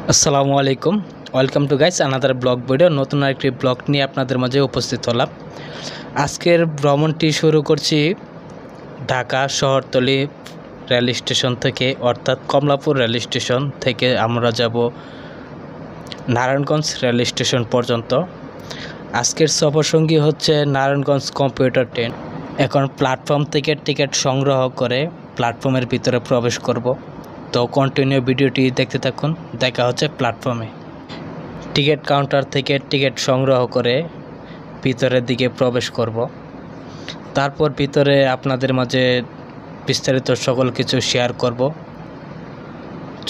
আসসালামু আলাইকুম, welcome to guys another blog video. নতুন আরেকটি ব্লগ নিয়ে আপনাদের মাঝে উপস্থিত হলাম। আজকের ভ্রমণটি শুরু করছি ঢাকা শহরতলি রেল স্টেশন থেকে, অর্থাৎ কমলাপুর রেল স্টেশন থেকে আমরা যাব নারায়ণগঞ্জ রেল স্টেশন পর্যন্ত। আজকের সফরসঙ্গী হচ্ছে নারায়ণগঞ্জ কম্পিউটার ট্রেন। এখন প্ল্যাটফর্ম থেকে টিকিট সংগ্রহ করে প্ল্যাটফর্মের ভিতরে প্রবেশ করব। তো কন্টিনিউ ভিডিওটি দেখতে থাকুন। দেখা হচ্ছে প্ল্যাটফর্মে। টিকিট কাউন্টার থেকে টিকিট সংগ্রহ করে ভিতরের দিকে প্রবেশ করব। তারপর ভিতরে আপনাদের মাঝে বিস্তারিত সকল কিছু শেয়ার করব।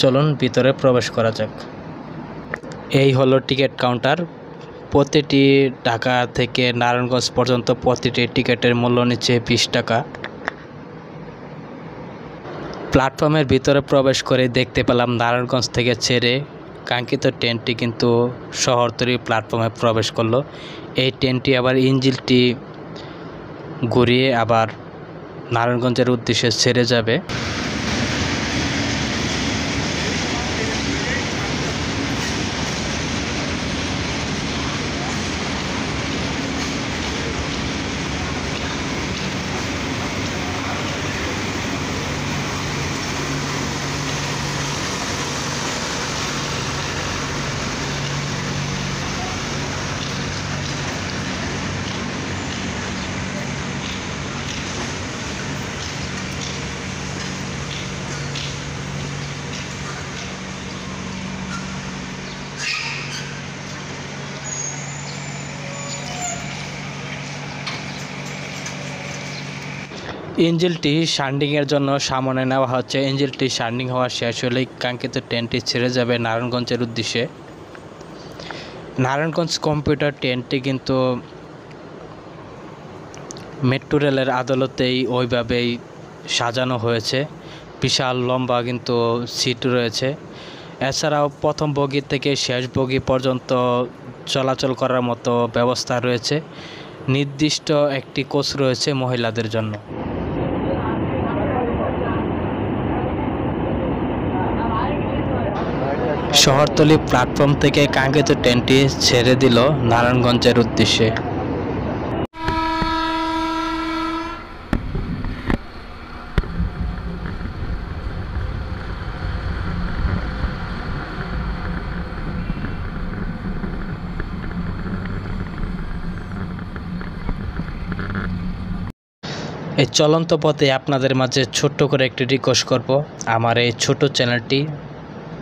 চলুন ভিতরে প্রবেশ করা যাক। এই হলো টিকিট কাউন্টার। প্রতিটি ঢাকা থেকে নারায়ণগঞ্জ পর্যন্ত প্রতিটি টিকিটের মূল্য নিচ্ছে 20 টাকা। প্ল্যাটফর্মের ভিতরে প্রবেশ করে দেখতে পেলাম নারায়ণগঞ্জ থেকে ছেড়ে কাঙ্ক্ষিত ট্রেনটি কিন্তু শহরতলি প্ল্যাটফর্মে প্রবেশ করলো। এই ট্রেনটি আবার ইঞ্জিনটি ঘুরিয়ে আবার নারায়ণগঞ্জের উদ্দেশ্যে ছেড়ে যাবে। ইঞ্জিনটি শান্ডিংয়ের জন্য সামনে নেওয়া হচ্ছে। ইঞ্জিনটি শান্ডিং হওয়া শেষ হলেই কাঙ্ক্ষিত ট্রেনটি ছেড়ে যাবে নারায়ণগঞ্জের উদ্দেশ্যে। নারায়ণগঞ্জ কম্পিউটার ট্রেনটি কিন্তু মেট্রো রেলের আদালতেই ওইভাবেই সাজানো হয়েছে। বিশাল লম্বা কিন্তু সিট রয়েছে। এছাড়াও প্রথম বগি থেকে শেষ বগি পর্যন্ত চলাচল করার মতো ব্যবস্থা রয়েছে। নির্দিষ্ট একটি কোচ রয়েছে মহিলাদের জন্য। শহরতলি প্ল্যাটফর্ম থেকে কাঙ্ক্ষিত ট্রেনটি ছেড়ে দিল নারায়ণগঞ্জের উদ্দেশ্যে। এই চলন্ত পথে আপনাদের মাঝে ছোট্ট করে একটি রিকোয়েস্ট করব, আমার এই ছোট চ্যানেলটি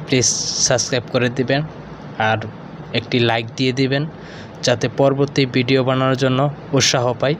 প্লিজ সাবস্ক্রাইব করে দিবেন আর একটি লাইক দিয়ে দিবেন, যাতে পরবর্তী ভিডিও বানানোর জন্য উৎসাহ পাই।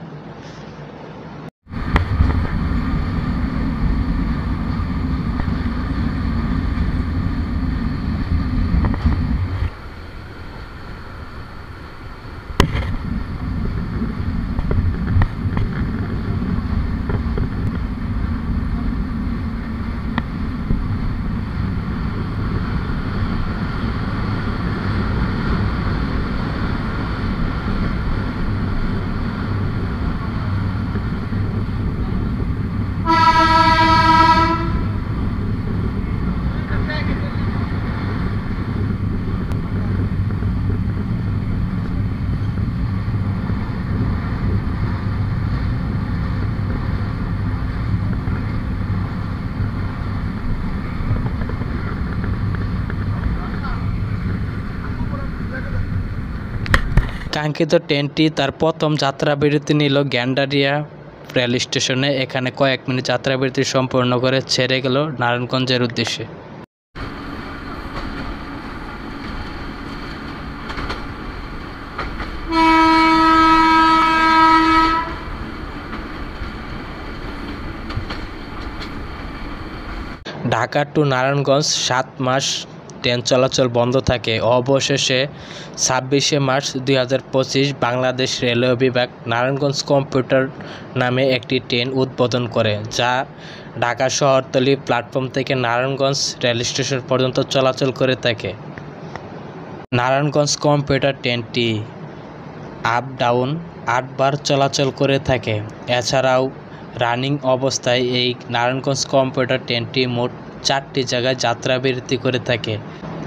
কাঙ্ক্ষিত ট্রেনটি তার প্রথম যাত্রা বিরতি নিল গ্যান্ডারিয়া রেল স্টেশনে। এখানে কয়েক মিনিট যাত্রা বিরতি সম্পূর্ণ করে ছেড়ে গেল নারায়ণগঞ্জের উদ্দেশ্যে। ঢাকা টু নারায়ণগঞ্জ 7 মাস ট্রেন চলাচল বন্ধ থাকে। অবশেষে 26শে মার্চ 2025 বাংলাদেশ রেলওয়ে বিভাগ নারায়ণগঞ্জ কম্পিউটার নামে একটি ট্রেন উদ্বোধন করে, যা ঢাকা শহরতলি প্ল্যাটফর্ম থেকে নারায়ণগঞ্জ রেল স্টেশন পর্যন্ত চলাচল করে থাকে। নারায়ণগঞ্জ কম্পিউটার ট্রেনটি আপ ডাউন 8 বার চলাচল করে থাকে। এছাড়াও রানিং অবস্থায় এই নারায়ণগঞ্জ কম্পিউটার ট্রেনটি মোট 4টি জায়গায় যাত্রা বিরতি করে থাকে।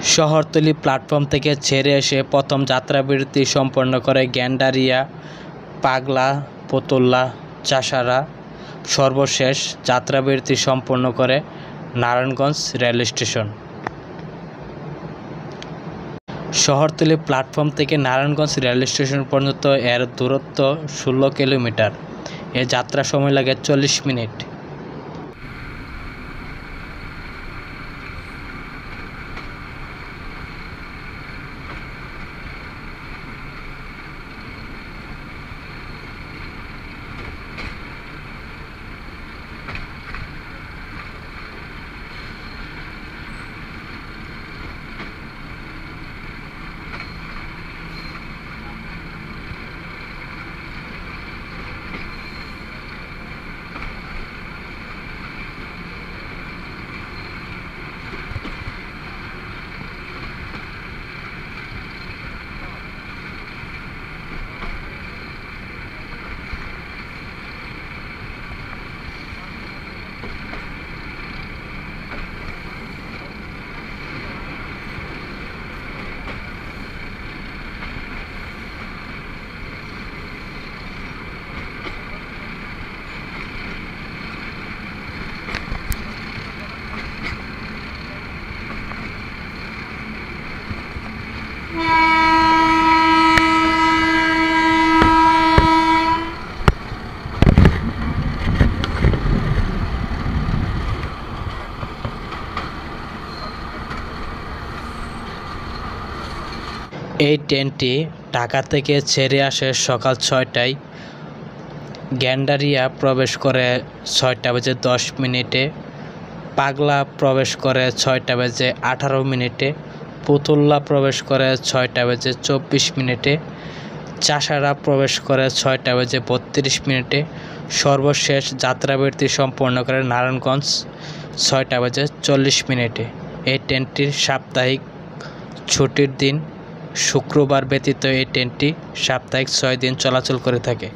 শহরতলি প্ল্যাটফর্ম থেকে ছেড়ে এসে প্রথম যাত্রাবিরতি সম্পন্ন করে গেন্ডারিয়া, পাগলা, ফতুল্লা, চাষাঢ়া। সর্বশেষ যাত্রাবিরতি সম্পন্ন করে নারায়ণগঞ্জ রেল স্টেশন। শহরতলি প্ল্যাটফর্ম থেকে নারায়ণগঞ্জ রেল স্টেশন পর্যন্ত এর দূরত্ব 16 কিলোমিটার। এর যাত্রা সময় লাগে 40 মিনিট। এই ট্রেনটি ঢাকা থেকে ছেড়ে আসে সকাল 6টায়। গেন্ডারিয়া প্রবেশ করে 6:10 পাগলা প্রবেশ করে 6:18, ফতুল্লা প্রবেশ করে 6:24, চাষাঢ়া প্রবেশ করে 6:32। সর্বশেষ যাত্রাবিরতি সম্পন্ন করে নারায়ণগঞ্জ 6:40। এই ট্রেনটির সাপ্তাহিক ছুটির দিন শুক্রবার ব্যতীত এই ট্রেনটি সাপ্তাহিক 6 দিন চলাচল করে থাকে।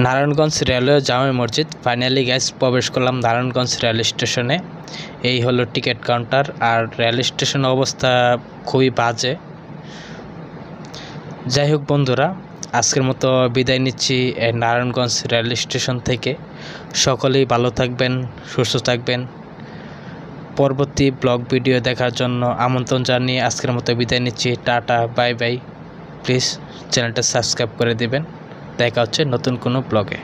নারায়ণগঞ্জ রেলওয়ে জামে মসজিদ। ফাইনালি গাইস প্রবেশ করলাম নারায়ণগঞ্জ রেল স্টেশনে। এই হলো টিকিট কাউন্টার। আর রেল স্টেশন অবস্থা খুবই বাজে। যাই হোক বন্ধুরা, আজকের মতো বিদায় নিচ্ছি এই নারায়ণগঞ্জ রেল স্টেশন থেকে। সকলেই ভালো থাকবেন, সুস্থ থাকবেন। পরবর্তী ব্লগ ভিডিও দেখার জন্য আমন্ত্রণ জানিয়ে আজকের মতো বিদায় নিচ্ছি। Tata, bye bye. প্লিজ চ্যানেলটা সাবস্ক্রাইব করে দিবেন। দেখা হচ্ছে নতুন কোনো ব্লগে।